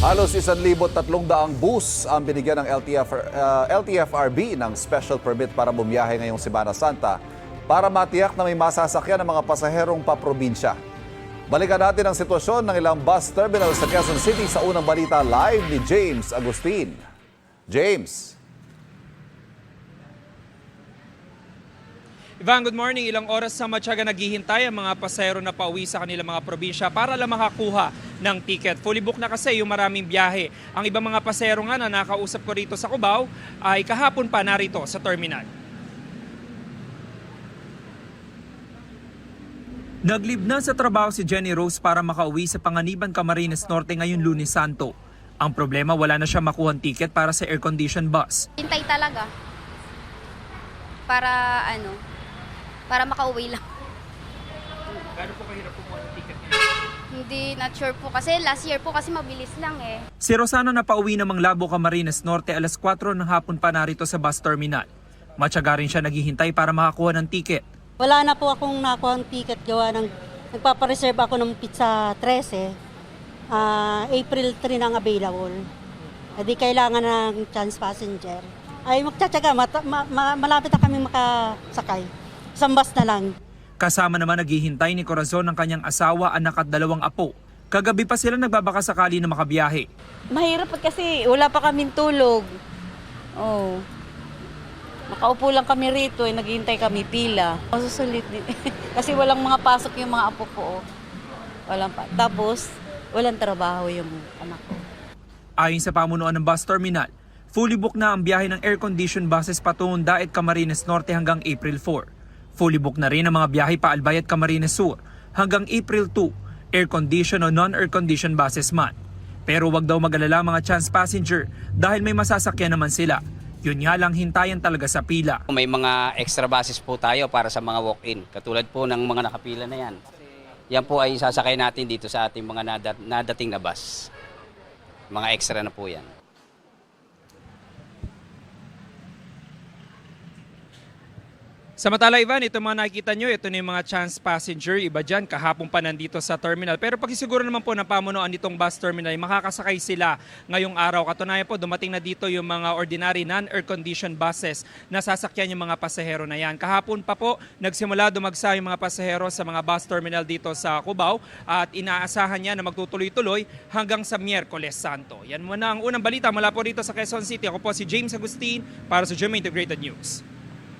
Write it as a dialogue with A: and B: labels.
A: Halos 1,300 bus ang binigyan ng LTFRB ng special permit para bumiyahe ngayong Semana Santa para matiyak na may masasakyan ng mga pasaherong paprobinsya. Balikan natin ang sitwasyon ng ilang bus terminal sa Quezon City sa unang balita live ni James Agustin. James.
B: Ivan, good morning. Ilang oras sa matyaga naghihintay ang mga pasahero na pauwi sa kanilang mga probinsya para lang makakuha ng ticket. Fully book na kasi yung maraming biyahe. Ang ibang mga pasahero nga na nakausap ko rito sa Cubao ay kahapon pa narito sa terminal. Naglib na sa trabaho si Jenny Rose para makauwi sa Panganiban, Camarines Norte ngayon Lunes Santo. Ang problema, wala na siya makuha ng ticket para sa air-conditioned bus.
C: Hintay talaga. Para makauwi lang.
B: Gano'n po kahirap kumuha ng ticket?
C: Hindi, not sure po. Kasi last year po kasi mabilis lang eh.
B: Si Rosana na pauwi ng Manglabo, Camarines Norte alas 4 ng hapon pa narito sa bus terminal. Matyaga rin siya naghihintay para makakuha ng ticket.
D: Wala na po akong nakuha ng ticket gawa ng nagpapareserve ako ng pizza 13. April 3 nang available. Hindi kailangan ng chance passenger. Ay magtsatsaga, malapit na kami makasakay. Isang bus na lang.
B: Kasama naman naghihintay ni Corazon ng kanyang asawa, anak at 2 apo. Kagabi pa sila nagbabaka sakali na makabiyahe.
E: Mahirap kasi wala pa kaming tulog. Oh. Nakaupo lang kami rito, naghihintay kami pila. Masusulit din. Kasi walang mga pasok yung mga apo ko. Walang pa. Tapos, walang trabaho yung anak ko.
B: Ayon sa pamunuan ng bus terminal, fully book na ang biyahe ng air-conditioned buses patungong Daet, Camarines Norte hanggang April 4. Fully book na rin ang mga biyahe pa Albayat, Camarines Sur hanggang April 2, air-conditioned o non-air-conditioned buses man. Pero wag daw mag-alala mga chance passenger dahil may masasakyan naman sila. Yun nga lang, hintayan talaga sa pila.
F: May mga extra buses po tayo para sa mga walk-in. Katulad po ng mga nakapila na yan. Yan po ay sasakay natin dito sa ating mga nadating na bus. Mga extra na po yan.
B: Samantala, Ivan, ito mga nakikita nyo, ito na yung mga chance passenger. Iba dyan, kahapon pa nandito sa terminal. Pero pakisiguro naman po ng pamunuan nitong bus terminal, makakasakay sila ngayong araw. Katunayan po, dumating na dito yung mga ordinary non-air-conditioned buses na sasakyan yung mga pasahero na yan. Kahapon pa po, nagsimula dumagsa yung mga pasahero sa mga bus terminal dito sa Cubao at inaasahan niya na magtutuloy-tuloy hanggang sa Miyerkules Santo. Yan muna ang unang balita mula po dito sa Quezon City. Ako po si James Agustin para sa GMA Integrated News.